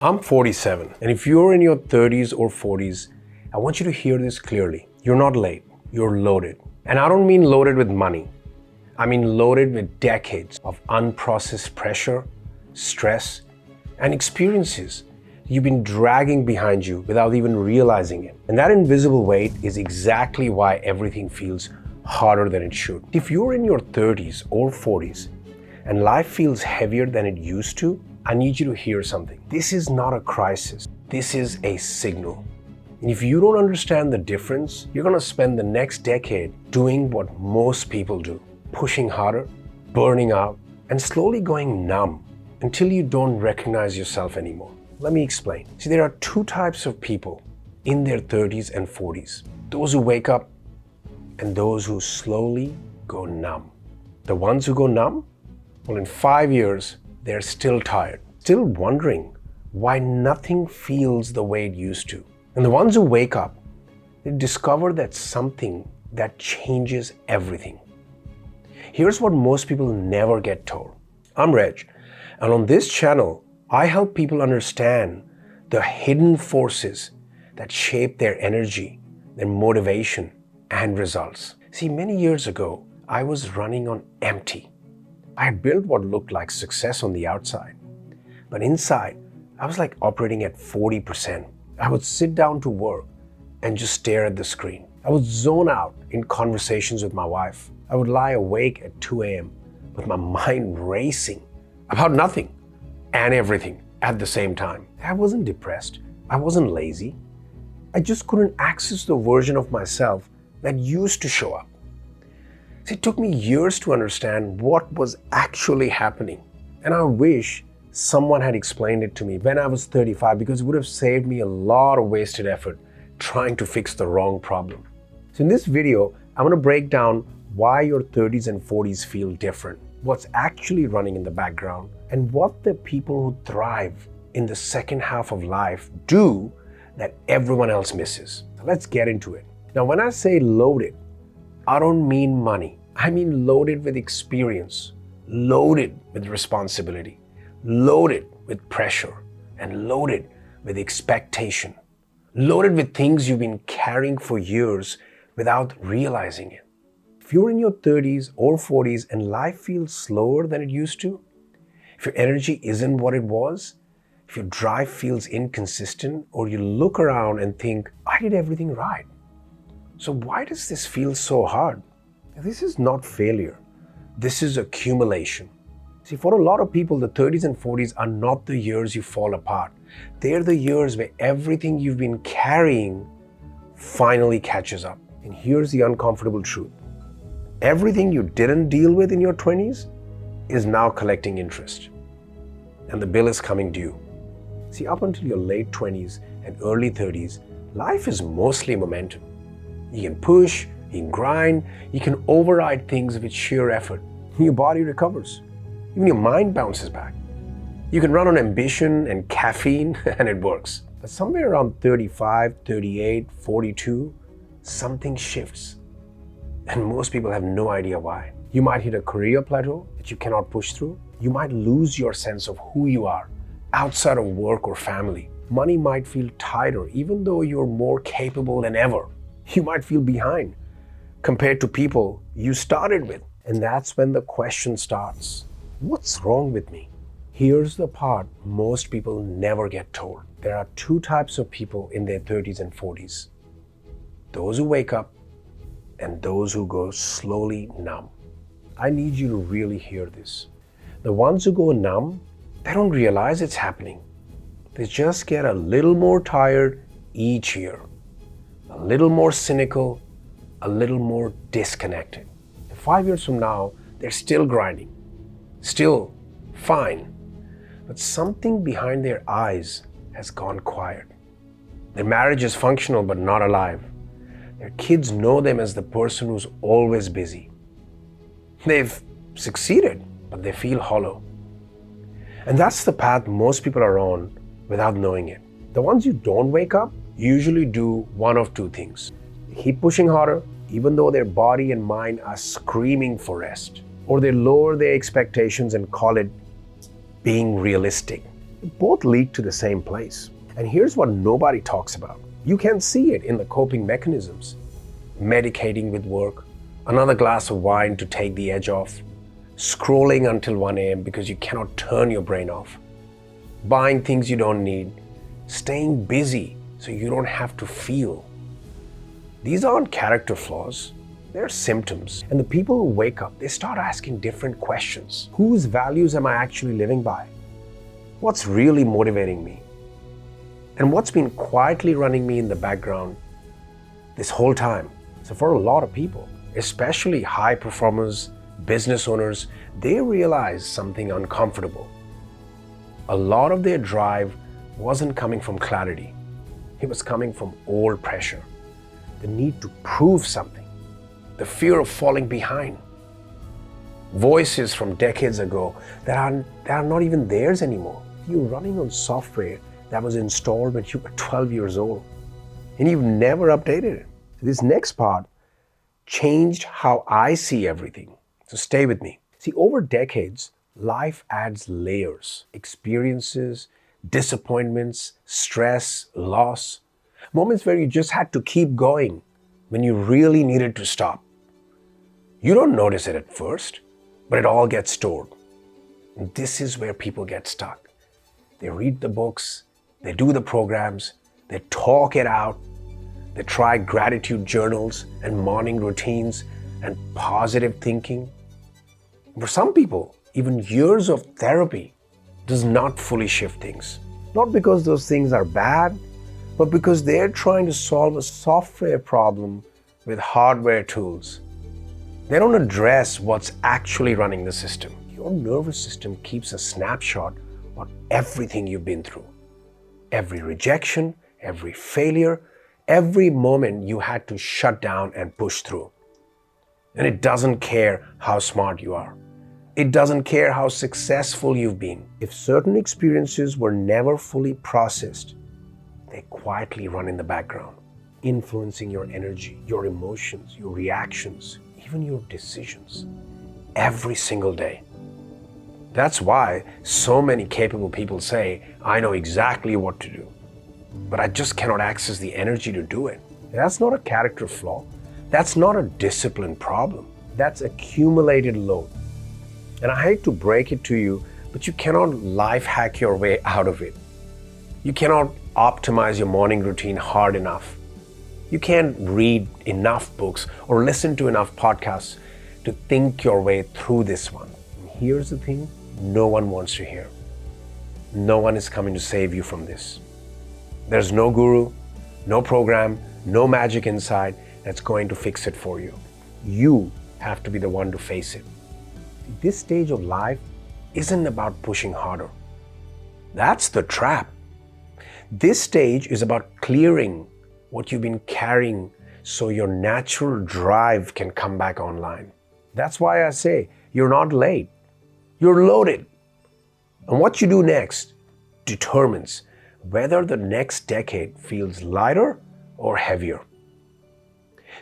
I'm 47, and if you're in your 30s or 40s, I want you to hear this clearly. You're not late, you're loaded. And I don't mean loaded with money. I mean loaded with decades of unprocessed pressure, stress, and experiences you've been dragging behind you without even realizing it. And that invisible weight is exactly why everything feels harder than it should. If you're in your 30s or 40s and life feels heavier than it used to, I need you to hear something. This is not a crisis. This is a signal. And if you don't understand the difference, you're going to spend the next decade doing what most people do, pushing harder, burning out, and slowly going numb until you don't recognize yourself anymore. Let me explain. See, there are two types of people in their 30s and 40s. Those who wake up and those who slowly go numb. The ones who go numb, well, in 5 years, they're still tired, still wondering why nothing feels the way it used to. And the ones who wake up, they discover that something that changes everything. Here's what most people never get told. I'm Reg, and on this channel, I help people understand the hidden forces that shape their energy, their motivation, and results. See, many years ago, I was running on empty. I had built what looked like success on the outside, but inside, I was like operating at 40%. I would sit down to work and just stare at the screen. I would zone out in conversations with my wife. I would lie awake at 2 a.m. with my mind racing about nothing and everything at the same time. I wasn't depressed. I wasn't lazy. I just couldn't access the version of myself that used to show up. See, it took me years to understand what was actually happening. And I wish someone had explained it to me when I was 35, because it would have saved me a lot of wasted effort trying to fix the wrong problem. So in this video, I'm going to break down why your 30s and 40s feel different, what's actually running in the background, and what the people who thrive in the second half of life do that everyone else misses. Now let's get into it. Now, when I say loaded, I don't mean money. I mean loaded with experience, loaded with responsibility, loaded with pressure, and loaded with expectation, loaded with things you've been carrying for years without realizing it. If you're in your 30s or 40s and life feels slower than it used to, if your energy isn't what it was, if your drive feels inconsistent, or you look around and think, I did everything right, so why does this feel so hard? This is not failure. This is accumulation. See, for a lot of people, the 30s and 40s are not the years you fall apart. They're the years where everything you've been carrying finally catches up. And here's the uncomfortable truth. Everything you didn't deal with in your 20s is now collecting interest. And the bill is coming due. See, up until your late 20s and early 30s, life is mostly momentum. You can push, you can grind, you can override things with sheer effort. Your body recovers. Even your mind bounces back. You can run on ambition and caffeine and it works. But somewhere around 35, 38, 42, something shifts. And most people have no idea why. You might hit a career plateau that you cannot push through. You might lose your sense of who you are outside of work or family. Money might feel tighter even though you're more capable than ever. You might feel behind compared to people you started with. And that's when the question starts. What's wrong with me? Here's the part most people never get told. There are two types of people in their 30s and 40s. Those who wake up and those who go slowly numb. I need you to really hear this. The ones who go numb, they don't realize it's happening. They just get a little more tired each year, a little more cynical, a little more disconnected. And 5 years from now, they're still grinding, still fine, but something behind their eyes has gone quiet. Their marriage is functional but not alive. Their kids know them as the person who's always busy. They've succeeded, but they feel hollow. And that's the path most people are on without knowing it. The ones who don't wake up usually do one of two things. They keep pushing harder, even though their body and mind are screaming for rest. Or they lower their expectations and call it being realistic. Both lead to the same place. And here's what nobody talks about. You can see it in the coping mechanisms. Medicating with work, another glass of wine to take the edge off, scrolling until 1 a.m. because you cannot turn your brain off, buying things you don't need, staying busy so you don't have to feel. These aren't character flaws, they're symptoms. And the people who wake up, they start asking different questions. Whose values am I actually living by? What's really motivating me? And what's been quietly running me in the background this whole time? So for a lot of people, especially high performers, business owners, they realize something uncomfortable. A lot of their drive wasn't coming from clarity. It was coming from old pressure, the need to prove something, the fear of falling behind. Voices from decades ago that are not even theirs anymore. You're running on software that was installed when you were 12 years old, and you've never updated it. This next part changed how I see everything. So stay with me. See, over decades, life adds layers, experiences, disappointments, stress, loss, moments where you just had to keep going when you really needed to stop. You don't notice it at first, but it all gets stored. And this is where people get stuck. They read the books, they do the programs, they talk it out, they try gratitude journals and morning routines and positive thinking. For some people, even years of therapy does not fully shift things. Not because those things are bad, but because they're trying to solve a software problem with hardware tools. They don't address what's actually running the system. Your nervous system keeps a snapshot on everything you've been through. Every rejection, every failure, every moment you had to shut down and push through. And it doesn't care how smart you are. It doesn't care how successful you've been. If certain experiences were never fully processed, they quietly run in the background, influencing your energy, your emotions, your reactions, even your decisions, every single day. That's why so many capable people say, I know exactly what to do, but I just cannot access the energy to do it. That's not a character flaw. That's not a discipline problem. That's accumulated load. And I hate to break it to you, but you cannot life hack your way out of it. You cannot optimize your morning routine hard enough. You can't read enough books or listen to enough podcasts to think your way through this one. And here's the thing, no one wants to hear. No one is coming to save you from this. There's no guru, no program, no magic inside that's going to fix it for you. You have to be the one to face it. This stage of life isn't about pushing harder. That's the trap. This stage is about clearing what you've been carrying so your natural drive can come back online. That's why I say you're not late. You're loaded. And what you do next determines whether the next decade feels lighter or heavier.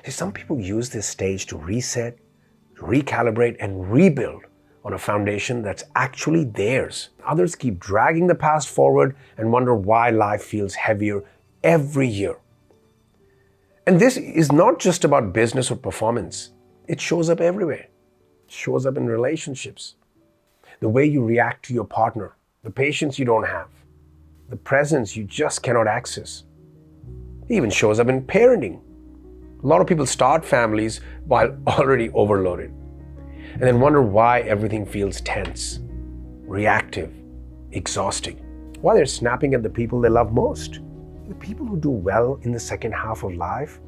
See, some people use this stage to reset, recalibrate, and rebuild on a foundation that's actually theirs. Others keep dragging the past forward and wonder why life feels heavier every year. And this is not just about business or performance. It shows up everywhere. It shows up in relationships. The way you react to your partner, the patience you don't have, the presence you just cannot access. It even shows up in parenting. A lot of people start families while already overloaded and then wonder why everything feels tense, reactive, exhausting. Why they're snapping at the people they love most. The people who do well in the second half of life,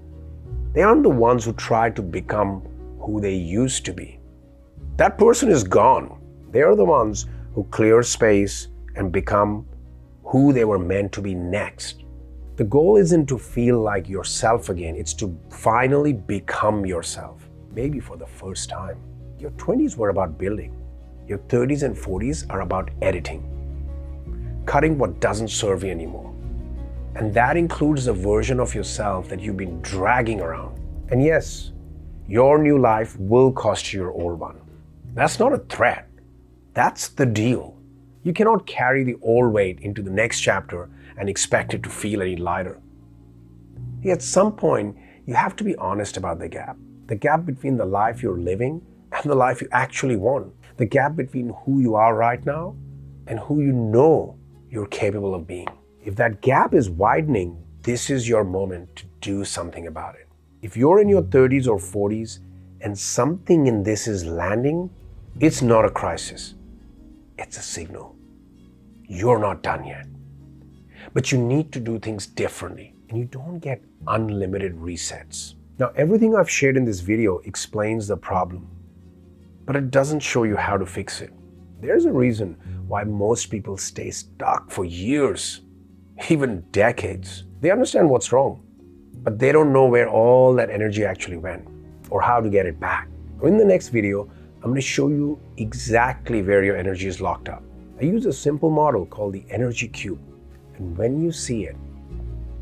they aren't the ones who try to become who they used to be. That person is gone. They're the ones who clear space and become who they were meant to be next. The goal isn't to feel like yourself again, it's to finally become yourself, maybe for the first time. Your 20s were about building. Your 30s and 40s are about editing, cutting what doesn't serve you anymore. And that includes the version of yourself that you've been dragging around. And yes, your new life will cost you your old one. That's not a threat. That's the deal. You cannot carry the old weight into the next chapter and expect it to feel any lighter. At some point, you have to be honest about the gap between the life you're living and the life you actually want, the gap between who you are right now and who you know you're capable of being. If that gap is widening, this is your moment to do something about it. If you're in your 30s or 40s and something in this is landing, it's not a crisis. It's a signal. You're not done yet. But you need to do things differently, and you don't get unlimited resets. Now, everything I've shared in this video explains the problem, but it doesn't show you how to fix it. There's a reason why most people stay stuck for years, even decades. They understand what's wrong, but they don't know where all that energy actually went or how to get it back. In the next video, I'm going to show you exactly where your energy is locked up. I use a simple model called the energy cube, and when you see it,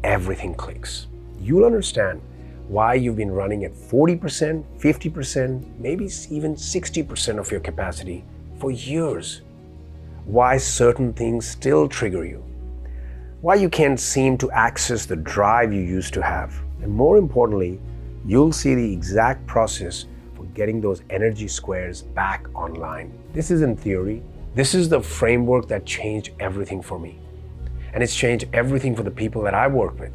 everything clicks. You'll understand why you've been running at 40%, 50%, maybe even 60% of your capacity for years. Why certain things still trigger you. Why you can't seem to access the drive you used to have. And more importantly, you'll see the exact process for getting those energy squares back online. This isn't theory. This is the framework that changed everything for me. And it's changed everything for the people that I work with.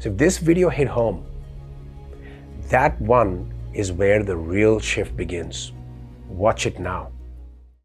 So if this video hit home, that one is where the real shift begins. Watch it now.